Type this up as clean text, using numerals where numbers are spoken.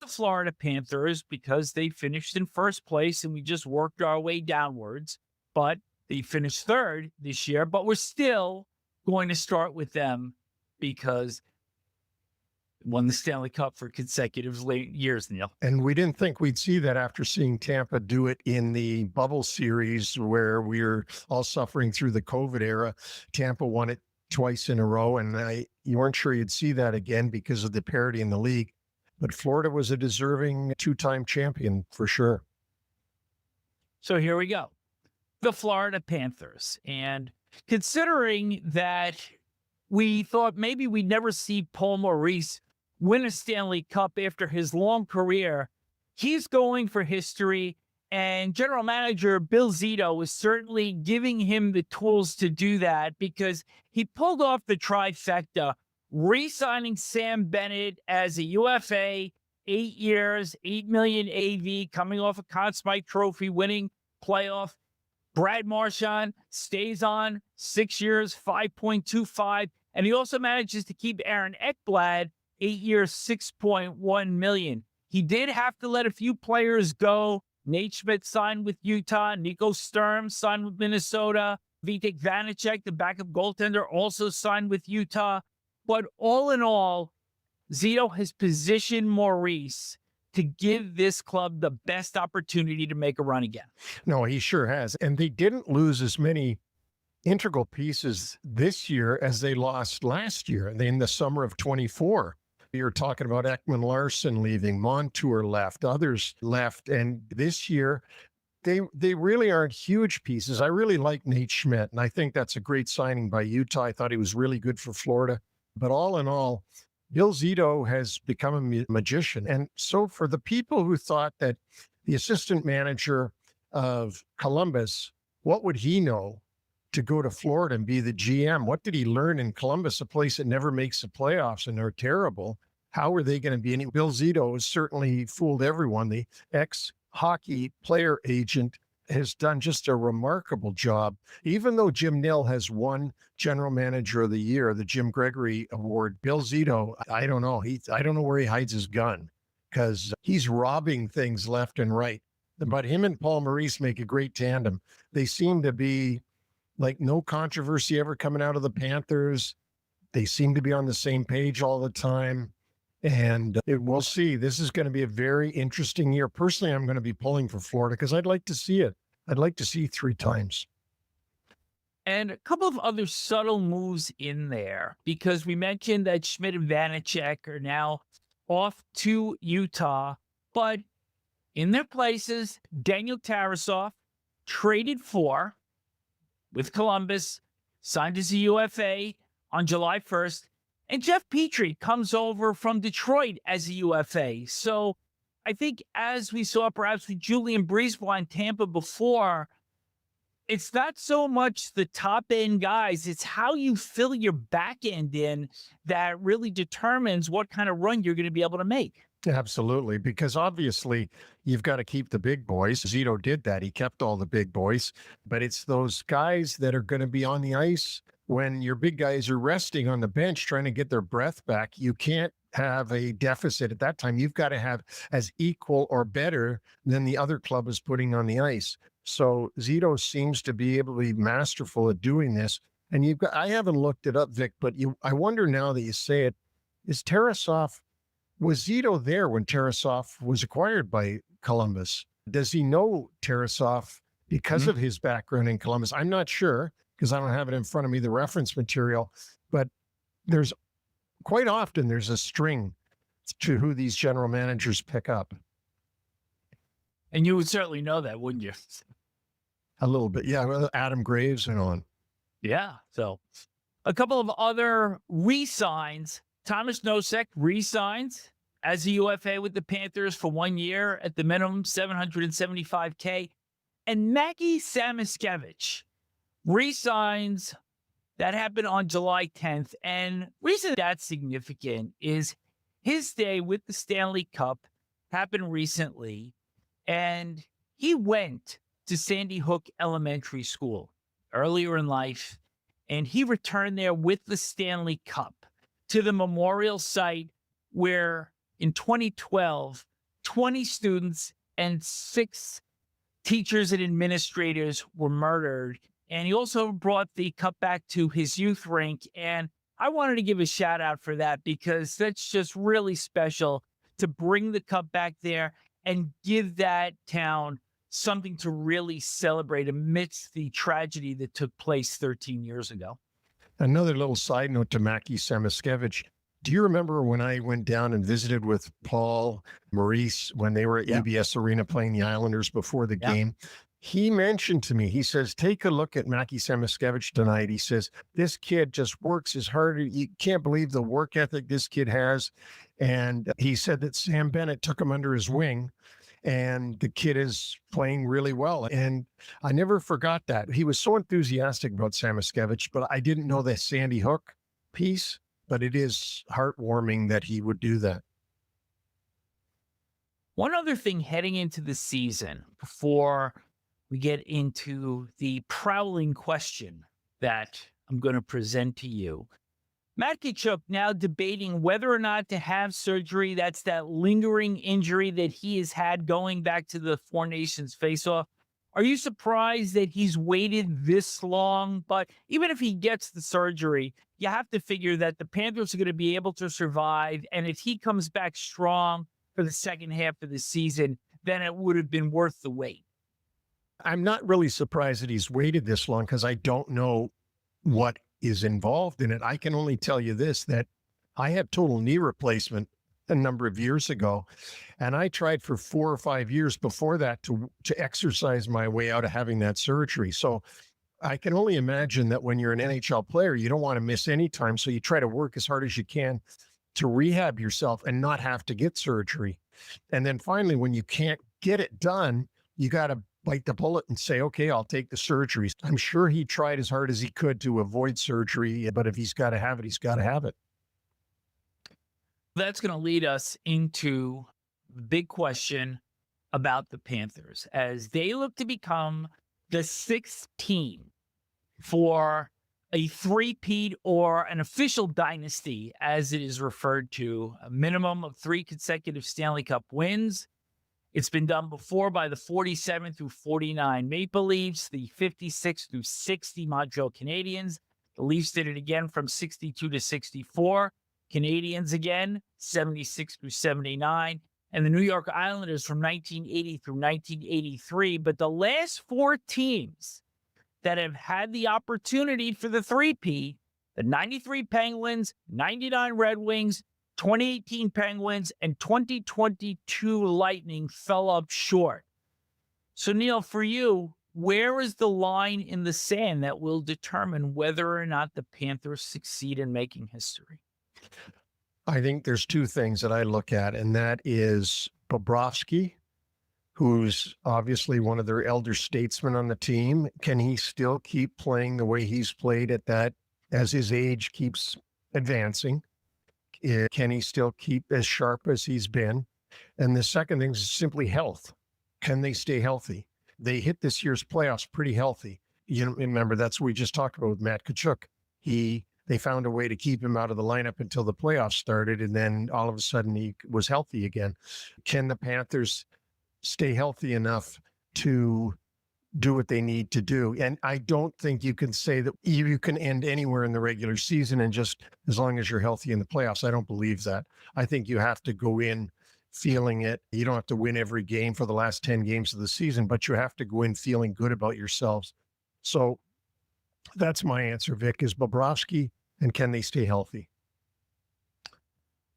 the Florida Panthers because they finished in first place and we just worked our way downwards. But they finished third this year, but we're still going to start with them because won the Stanley Cup for consecutive late years, Neil. And we didn't think we'd see that after seeing Tampa do it in the bubble series where we were all suffering through the COVID era. Tampa won it twice in a row, and you weren't sure you'd see that again because of the parity in the league. But Florida was a deserving two-time champion for sure. So here we go. The Florida Panthers. And considering that we thought maybe we'd never see Paul Maurice win a Stanley Cup after his long career, he's going for history. And General Manager Bill Zito is certainly giving him the tools to do that because he pulled off the trifecta, re-signing Sam Bennett as a UFA, 8 years, $8 million AV, coming off a Conn Smythe Trophy winning playoff. Brad Marchand stays on 6 years, 5.25. And he also manages to keep Aaron Ekblad 8 years, $6.1 million. He did have to let a few players go. Nate Schmidt signed with Utah. Nico Sturm signed with Minnesota. Vitek Vanecek, the backup goaltender, also signed with Utah. But all in all, Zito has positioned Maurice to give this club the best opportunity to make a run again. No, he sure has. And they didn't lose as many integral pieces this year as they lost last year in the summer of 24. You're talking about Ekman Larson leaving, Montour left, others left. And this year, they really aren't huge pieces. I really like Nate Schmidt, and I think that's a great signing by Utah. I thought he was really good for Florida. But all in all, Bill Zito has become a magician. And so for the people who thought that the assistant manager of Columbus, what would he know to go to Florida and be the GM? What did he learn in Columbus, a place that never makes the playoffs and are terrible? How are they going to be any? Bill Zito has certainly fooled everyone. The ex-hockey player agent has done just a remarkable job. Even though Jim Nill has won General Manager of the Year, the Jim Gregory Award, Bill Zito, I don't know. I don't know where he hides his gun because he's robbing things left and right. But him and Paul Maurice make a great tandem. They seem to be like no controversy ever coming out of the Panthers. They seem to be on the same page all the time. And we'll see. This is going to be a very interesting year. Personally, I'm going to be pulling for Florida because I'd like to see it. I'd like to see 3 times. And a couple of other subtle moves in there because we mentioned that Schmidt and Vanecek are now off to Utah, but in their places, Daniel Tarasoff traded for with Columbus, signed as a UFA on July 1st. And Jeff Petry comes over from Detroit as a UFA. So I think as we saw perhaps with Julian Breezeball in Tampa before, it's not so much the top end guys, it's how you fill your back end in that really determines what kind of run you're going to be able to make. Absolutely, because obviously you've got to keep the big boys. Zito did that. He kept all the big boys, but it's those guys that are going to be on the ice when your big guys are resting on the bench trying to get their breath back. You can't have a deficit at that time. You've got to have as equal or better than the other club is putting on the ice. So Zito seems to be able to be masterful at doing this. And I haven't looked it up, Vic, but I wonder now that you say it, was Zito there when Tarasoff was acquired by Columbus? Does he know Tarasoff because of his background in Columbus? I'm not sure because I don't have it in front of me, the reference material, but there's quite often there's a string to who these general managers pick up. And you would certainly know that, wouldn't you? A little bit. Yeah. Well, Adam Graves and on. Yeah. So a couple of other re-signs. Thomas Nosek re-signs as a UFA with the Panthers for 1 year at the minimum, $775K. And Mackie Samoskevich re-signs. That happened on July 10th. And reason that's significant is his day with the Stanley Cup happened recently. And he went to Sandy Hook Elementary School earlier in life. And he returned there with the Stanley Cup to the memorial site where in 2012, 20 students and 6 teachers and administrators were murdered. And he also brought the cup back to his youth rink. And I wanted to give a shout out for that because that's just really special to bring the cup back there and give that town something to really celebrate amidst the tragedy that took place 13 years ago. Another little side note to Mackie Samoskevich. Do you remember when I went down and visited with Paul Maurice when they were at UBS Arena playing the Islanders before the game? He mentioned to me, he says, take a look at Mackie Samoskevich tonight. He says, this kid just works as hard. You can't believe the work ethic this kid has. And he said that Sam Bennett took him under his wing and the kid is playing really well. And I never forgot that. He was so enthusiastic about Samoskevich, but I didn't know the Sandy Hook piece, but it is heartwarming that he would do that. One other thing heading into the season before we get into the prowling question that I'm going to present to you. Matt Tkachuk now debating whether or not to have surgery. That's that lingering injury that he has had going back to the Four Nations faceoff. Are you surprised that he's waited this long? But even if he gets the surgery, you have to figure that the Panthers are going to be able to survive. And if he comes back strong for the second half of the season, then it would have been worth the wait. I'm not really surprised that he's waited this long because I don't know what is involved in it. I can only tell you this, that I had total knee replacement a number of years ago, and I tried for 4 or 5 years before that to exercise my way out of having that surgery. So I can only imagine that when you're an NHL player, you don't want to miss any time. So you try to work as hard as you can to rehab yourself and not have to get surgery. And then finally, when you can't get it done, you got to bite the bullet and say, okay, I'll take the surgery. I'm sure he tried as hard as he could to avoid surgery, but if he's got to have it, he's got to have it. That's going to lead us into the big question about the Panthers as they look to become the 6th team for a three-peat or an official dynasty, as it is referred to, a minimum of 3 consecutive Stanley Cup wins. It's been done before by the 47 through 49 Maple Leafs, the 56 through 60 Montreal Canadiens. The Leafs did it again from 62 to 64. Canadiens again, 76 through 79. And the New York Islanders from 1980 through 1983. But the last 4 teams that have had the opportunity for the three-peat, the 93 Penguins, 99 Red Wings, 2018 Penguins, and 2022 Lightning fell up short. So, Neil, for you, where is the line in the sand that will determine whether or not the Panthers succeed in making history? I think there's 2 things that I look at, and that is Bobrovsky, who's obviously one of their elder statesmen on the team. Can he still keep playing the way he's played at that as his age keeps advancing? Can he still keep as sharp as he's been? And the second thing is simply health. Can they stay healthy? They hit this year's playoffs pretty healthy. You know, remember, that's what we just talked about with Matt Tkachuk. They found a way to keep him out of the lineup until the playoffs started, and then all of a sudden he was healthy again. Can the Panthers stay healthy enough to do what they need to do? And I don't think you can say that you can end anywhere in the regular season and just as long as you're healthy in the playoffs. I don't believe that. I think you have to go in feeling it. You don't have to win every game for the last 10 games of the season, but you have to go in feeling good about yourselves. So that's my answer, Vic, is Bobrovsky, and can they stay healthy?